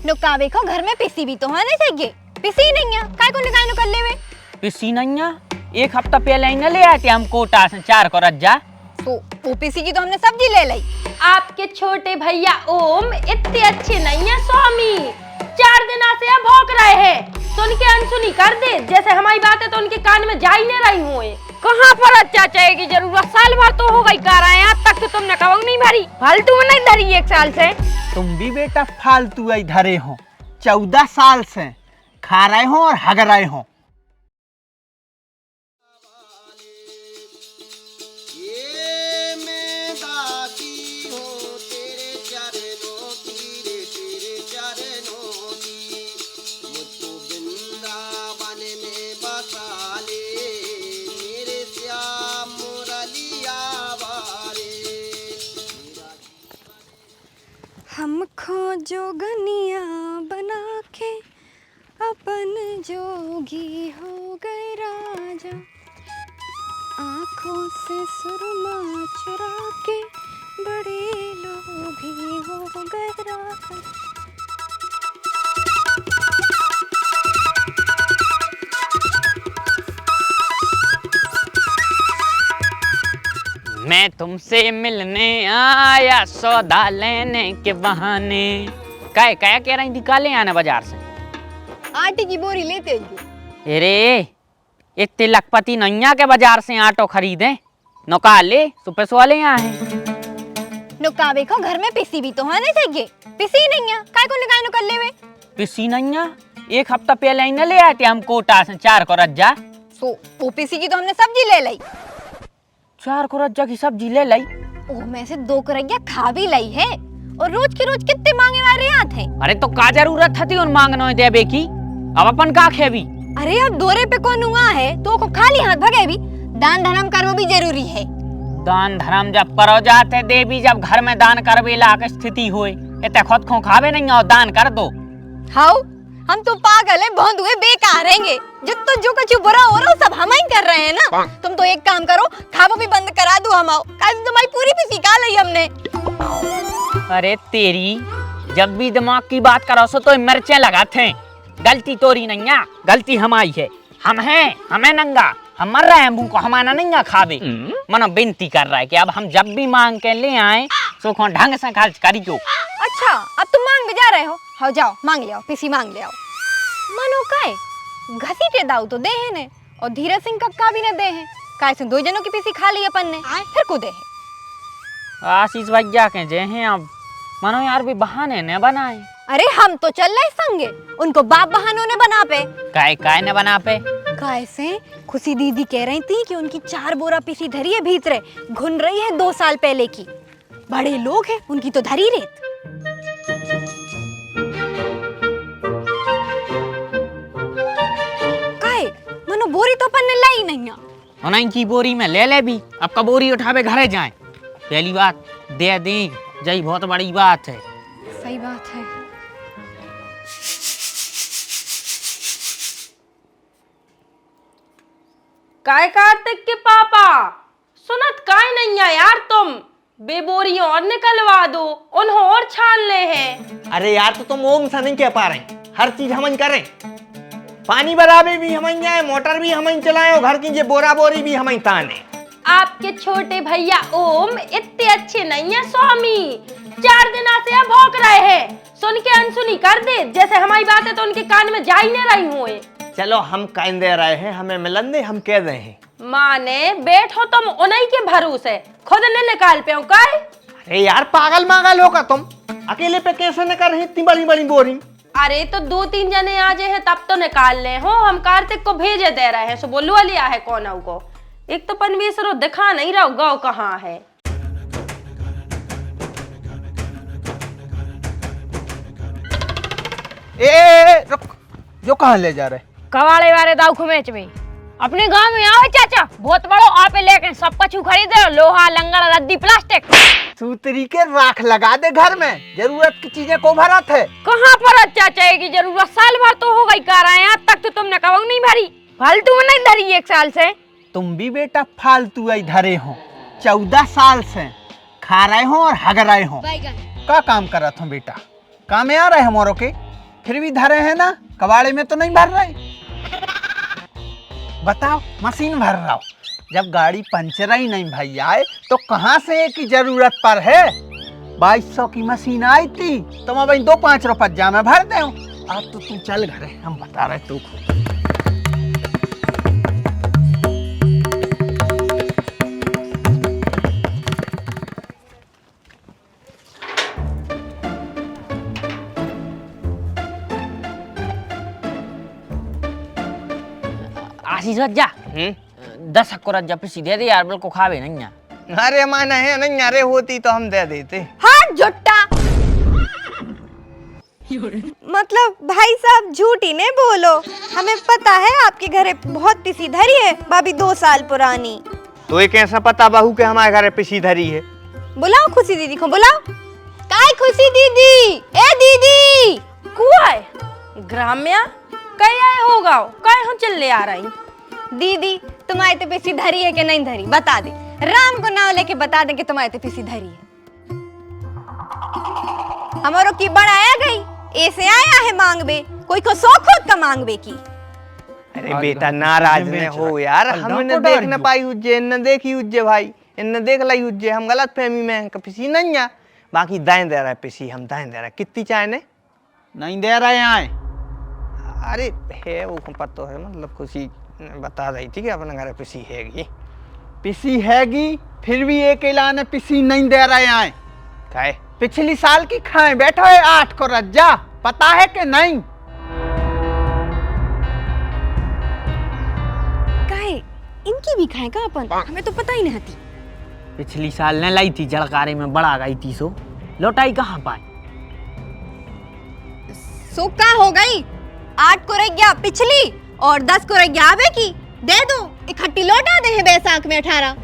नुकावे को घर में पिसी भी तो होने चाहिए। पिसी नहीं है, काय को निकाय नु कर लेवे। पिसी नहीं है, एक हफ्ता पहले ही न ले आते हम कोटा से 4 को रज्जा। तो वो पिसी की तो हमने सब्जी ले ली। आपके छोटे भैया ओम इतने अच्छे नहीं है स्वामी, 4 दिन से अब भौंक रहे हैं। सुन के अनसुनी कर दे, जैसे हमारी बात है तो उनके कान में जा ही नहीं रही हुए। कहाँ पर अच्छा चाहिए जरूरत, साल भर तो हो गई कर रहे हैं, आज तक तो तुमने कवंग नहीं भरी, फालतू में नहीं धरी 1 साल से। तुम भी बेटा फालतू ही धरे हो, 14 साल से खा रहे हो और हग रहे हो। हमको जोगनिया बना के अपन जोगी हो गए राजा, आँखों से सुरमा चुरा के बड़े लोभी हो गए राजा। मैं तुमसे मिलने आया सौदा लेने के बहाने। क्या कह रही थी, काले आना बाजार से? आटे की बोरी लेते हैं। अरे इतने लखपति नैया के बाजार से आटो खरीदे, नौकाले सुपेश वाले यहाँ हैं। नुकावे को घर में पिसी भी तो होने चाहिए। पिसी नहीं है, काय को निकाय नु कर लेवे। पिसी नैया, एक हफ्ता पहले ही न ले आते हम कोटा से 4 को रज्जा। तो वो पिसी की तो हमने सब्जी ले ली। 4 को रज्जा की सब्जी ले लाई। ओ में से 2 करैया खा भी लाई है, और रोज के रोज कितने मांगे वाले आते हैं। अरे तो का जरूरत थी उन मांगनो देवे की, अब अपन का खेबी। अरे अब दौरे पे कौन हुआ है तो को खाली हाथ भगे भी, दान धर्म करना भी जरूरी है। दान धर्म जब करो जाते देवी, जब घर में दान करवे लायक स्थिति होए, इतने खुद को खावे नहीं और दान कर दो। हाउ हम तो पागल है, बहुत हुए बेकार रहेंगे। जितना जो कुछ बुरा हो रहा है सब हम ही कर रहे हैं ना। तुम तो एक काम करो, खावो भी बंद करा दो हम, काहे तुम्हारी पूरी पिसी खा ली हमने। अरे तेरी, जब भी दिमाग की बात करो सो तो मिर्चें लगाते हैं। गलती तोरी नहीं है, गलती हमारी है। हम हैं, हमें नंगा, हम मर रहे हैं मुंह को हमारा नंगा खावे। मनो विनती कर रहा है कि अब हम जब भी मांग के ले आए सो को ढंग से खर्च करियो। अच्छा अब तुम मांग भी जा रहे हो, हाँ जाओ मांग ले आओ, पिसी मांग ले आओ। मनो काय घसीटे दाऊ तो दे है ने, और धीरज सिंह कक्का भी न दे है, काय से 2 जनों की पिसी खा ली अपन ने, फिर को दे है। आशीष भैया के जे हैं, अब मनो यार भी बहाने न बनाए। अरे हम तो चल रहे संगे, उनको बाप बहानों ने बना पे। काय ने बना पे? काय से खुशी दीदी कह रही थी कि उनकी 4 बोरा पिसी धरी है भीतरे, घुन रही है 2 साल पहले की। बड़े लोग हैं, उनकी तो धरी रेत। काय मनो बोरी तो अपन ने लाई नहीं है। उन्हीं की बोरी में ले भी, अब का बोरी उठावे घरे जाए। पहली बात दे दी, यही बहुत बड़ी बात है। सही बात है। काय कार्तिक के पापा, सुनत काय नहीं है यार, तुम बेबोरी और निकलवा दो, उन्हों और छान ले हैं। अरे यार तो तुम ओम सा नहीं कह पा रहे, हर चीज हम करें। पानी बराबर भी हम जाए, मोटर भी हम चलाएं, और घर की जे बोरा बोरी भी हम ताने। आपके छोटे भैया ओम इतने अच्छे नहीं है स्वामी, 4 दिन से अब भौंक रहे हैं। सुन के अनसुनी कर दे, जैसे हमारी बात है तो उनके कान में जा ही नहीं रही हुए। चलो हम कह दे रहे हैं, हमें मिलन दे, हम कह रहे हैं। माने बैठो तुम उन्हीं के भरोसे, खुद ने निकाल पे हो काय। अरे यार पागल मागल होगा तुम, अकेले पे कैसे न कर रही इतनी बड़ी बड़ी बोरी। अरे तो 2-3 जने आ जाए हैं तब तो निकाल ले हो, हम कार्तिक को भेजे दे रहे हैं, सो बोलो लिया है कौन को। एक तो पनवेसरो दिखा नहीं रहा गाँव कहाँ है। रुक, जो कहाँ ले जा रहे? कवाड़े वाले दाऊ खुमेच में अपने गांव में आओ चाचा, बहुत बड़ो आपे लेके सब कुछ खरीदे, लोहा लंगड़ रद्दी प्लास्टिक। सूतरी के राख लगा दे घर में, जरूरत की चीजें को भरत है। कहाँ पर चाचा की जरूरत, साल भर तो हो गई कर रहे हैं, आज तक तो तुमने कवंग नहीं भरी, फालतू में नहीं धरी 1 साल से। तुम भी बेटा फालतू ही धरे हो, 14 साल से खा रहे हो और हग रहे हो। का काम कर रहा था बेटा, काम में आ रहे हमारों के। फिर भी धरे हैं ना, कबाड़े में तो नहीं भर रहे। बताओ, मशीन भर रहा हूँ। जब गाड़ी पंचर ही नहीं भैया आए तो कहाँ से की जरूरत पर है। 2200 की मशीन आई थी तो मैं भाई 2-5 रुपया में भर दे। अब तो तू चल घरे, हम बता रहे तू। आशीष रज्जा 10 को रज्जा पिसी दे दे यार, बिल्कुल खावे नहीं है। अरे माना है नहीं, अरे होती तो हम दे देते। हाँ झुट्टा। मतलब भाई साहब झूठ ही नहीं बोलो, हमें पता है आपके घरे बहुत पिसी धरी है भाभी 2 साल पुरानी। तो ये कैसा पता बहू के हमारे घर पिसी धरी है? बुलाओ खुशी दीदी को, बुलाओ। काय खुशी दीदी, ए दीदी कुआ है ग्राम्या कहीं आए होगा, कहीं हम चल ले आ रही। दीदी तुम्हारे तो पिसी धरी है कि नहीं धरी बता दे, राम को नाम लेके बता दे कि तुम्हारे तो पिसी धरी है। हमारो की बढ़ाया गई, ऐसे आया है मांगबे, कोई को सौ खुद का मांगबे की। अरे बेटा नाराज न हो यार, हमने देख न पाई उज्जे, न देखी उज्जे भाई, इन देख लाई उज्जे, हम गलत फहमी में पिसी नहीं है। बाकी दाएं दे रहा है पिसी, हम दाएं दे रहा है। कितनी चाय ने नहीं दे रहे हैं। अरे है वो पता है, मतलब खुशी बता रही थी कि अपने घर पिसी हैगी। पिसी हैगी फिर भी एक ऐलान पिसी नहीं दे रहे हैं। काहे? पिछली साल की खाए बैठो है 8 को रज्जा, पता है कि नहीं? काहे इनकी भी खाए का अपन, हमें तो पता ही नहीं थी। पिछली साल ने लाई थी जड़कारे में, बड़ा गई थी, सो लौटाई कहाँ पाई। सो का हो गई, 8 को रह गया पिछली और 10 को रह गया आवे की। दे दो, इकट्ठी लौटा दे है बैसाख में 18।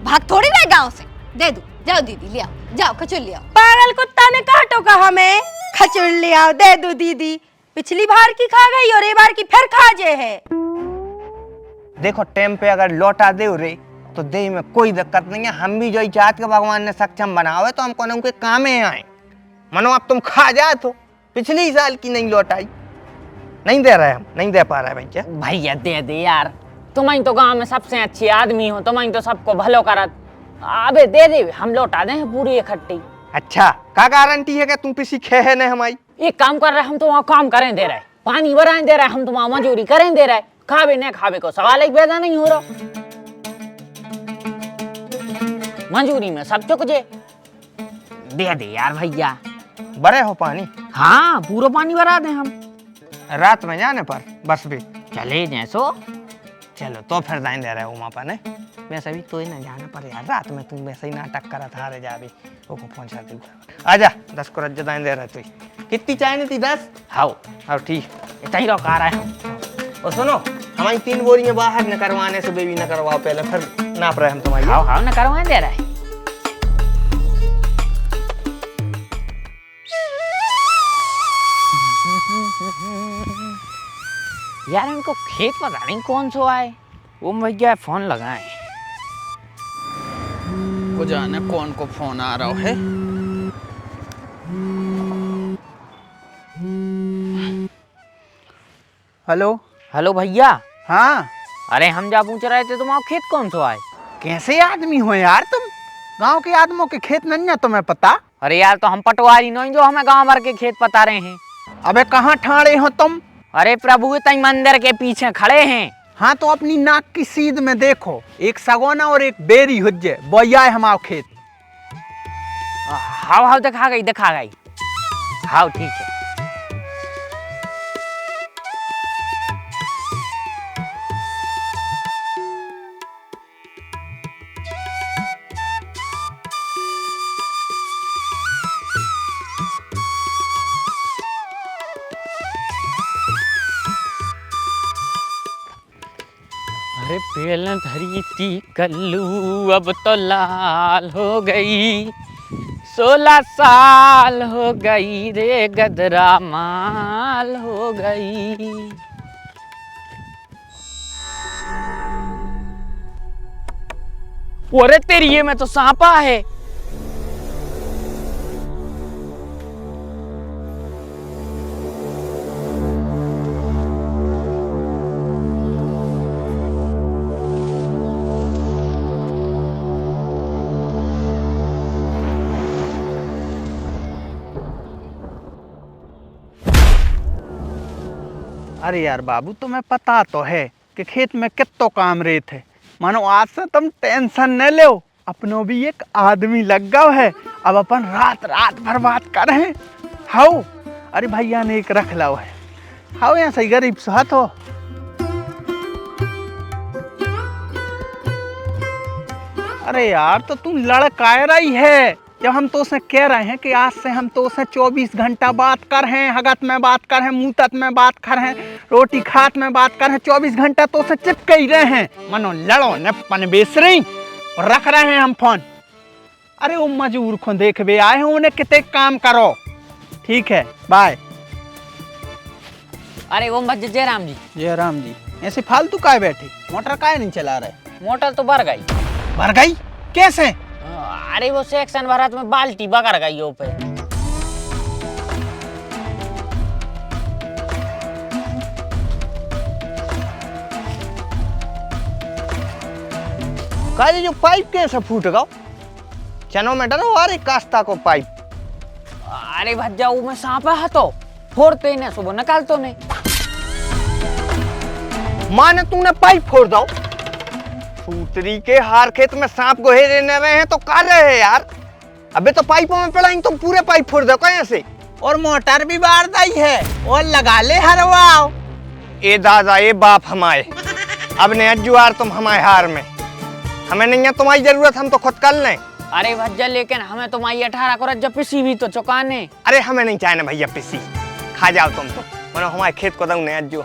भाग थोड़ी रह गाँव से, दे दो। जाओ दीदी ले आओ, जाओ खचुर ले आओ। पागल कुत्ता ने कहा टोका हमें, खचुर ले आओ दे दो दीदी। पिछली बार की खा गई और ये बार की फिर खा जे है। देखो टाइम पे अगर लौटा दे रे तो दे में कोई दिक्कत नहीं है। हम भी जो चाहत के भगवान ने सक्षम बनावे तो हमको उनके काम में आए। मनो अब तुम खा जा, तो पिछली साल की नहीं लौटाई, नहीं दे रहे, हम नहीं दे पा रहे भैया। भैया दे दे यार, तुम तो गांव में सबसे अच्छे आदमी हो, तुम तो सबको भलो करत। अबे दे दे, हम लौटा दे पूरी इकट्ठी। अच्छा का गारंटी है कि तुम पिसी खे है नहीं हमारी? एक काम कर रहे, हम तो वहाँ काम करें दे रहे, पानी भराएं दे रहे, हम तो वहाँ मजूरी करें दे रहे। खावे न खावे को सवाल ही पैदा नहीं हो रहा। मंजूरी में सब चुक जे। दे दे यार भैया। बड़े हो पानी? हाँ पूरा पानी भरा दे हम। रात में जाने पर बस भी चले जैसो। चलो तो फिर दाइन दे रहे हो वहाँ पर ने। वैसे भी तो ही ना जाने पर यार, रात में तुम वैसे ही नाटक करा था रे, जा भी वो को पहुंचा दे। आजा 10 को रज्जा दाइन दे रहे तू। कितनी चाय नहीं थी? 10। हाउ हाँ ठीक, इतना ही रोका रहा है। और सुनो हमारी 3 बोरियां बाहर न करवाने से बेबी न करवाओ पहले, फिर नाप रहे हम तुम्हारी। हाउ हाउ न करवाएं दे रहा है। यार इनको खेत पता नहीं कौन सो आए, वो भैया फोन लगाए। को जाने कौन को फोन आ रहा है। हेलो हेलो भैया। हाँ अरे हम जा पूछ रहे थे तुम्हारा खेत कौन सो आए। कैसे आदमी हो यार तुम, गांव के आदमों के खेत नहीं है तुम्हें पता? अरे यार तो हम पटवारी नहीं जो हमें गांव भर के खेत पता रहे हैं। अबे कहाँ ठाड़े हो तुम? अरे प्रभु तई मंदिर के पीछे खड़े हैं। हाँ तो अपनी नाक की सीध में देखो, एक सगोना और एक बेरी हुज्जे बोया है हमारा खेत। हाउ हाउ दिखा गई। हाउ ठीक है। अरे पहले धरी थी कल्लू अब तो लाल हो गई, 16 साल हो गई रे गदरा माल हो गई। अरे तेरी ये में तो सांपा है। अरे यार बाबू, तुम्हें पता तो है कि खेत में कितो काम रे थे। मानो आज से तुम टेंशन न लो, अपनो भी एक आदमी लग गया है। अब अपन रात रात भर बात कर रहे हैं। हाउ अरे भैया ने एक रख लाओ है। हाउ यहाँ सही गरीब साथ हो। अरे यार तो तू लड़का रही है। जब हम तो उसे कह रहे हैं कि आज से हम तो उसे 24 घंटा बात कर रहे हैं, हगत में बात कर रहे हैं, मुँहतत में बात कर रहे हैं, रोटी खात में बात कर रहे हैं, 24 घंटा तो उसे चिपके ही रहे हैं। मनो लड़ो न पन बेच रही और रख रहे हैं हम फोन। अरे वो मजूर को देख बे आए हैं, उन्हें कितने काम करो। ठीक है बाय। अरे ओम भज्ज जयराम जी। जयराम जी ऐसे फालतू काहे बैठे, मोटर काहे नहीं चला रहे? मोटर तो भर गई। भर गई कैसे? अरे वो सेक्शन भारत में बाल्टी बगर गई हो पे। काहे जो पाइप कैसे फूट गया? चनो में डरो अरे कास्ता को पाइप। अरे भज्जा वो में सांप है तो फोड़ते ने सुबह निकालतो नहीं। माने तूने पाइप फोड़ दो। सूतरी के हार खेत में सांप गोहे रहने रहे हैं तो कर रहे हैं यार। अबे तो पाइपों में पड़ाएंगे तो पूरे पाइप फोड़ दो कहीं से। और मोटर भी बार दी है और लगा ले हरवाओ। ए दादा ए बाप हमारे, अब ने अजुआर तुम हमारे हार में। हमें नहीं है तुम्हारी जरूरत, हम तो खुद कर लें। अरे भज्जा लेकिन हमें तुम्हारी 18 को रज्जा पिसी भी तो चुकाने। अरे हमें नहीं चाहिए ना भैया पिसी, खा जाओ तुम तो। मनो हमारे खेत को दो ने अज्जू।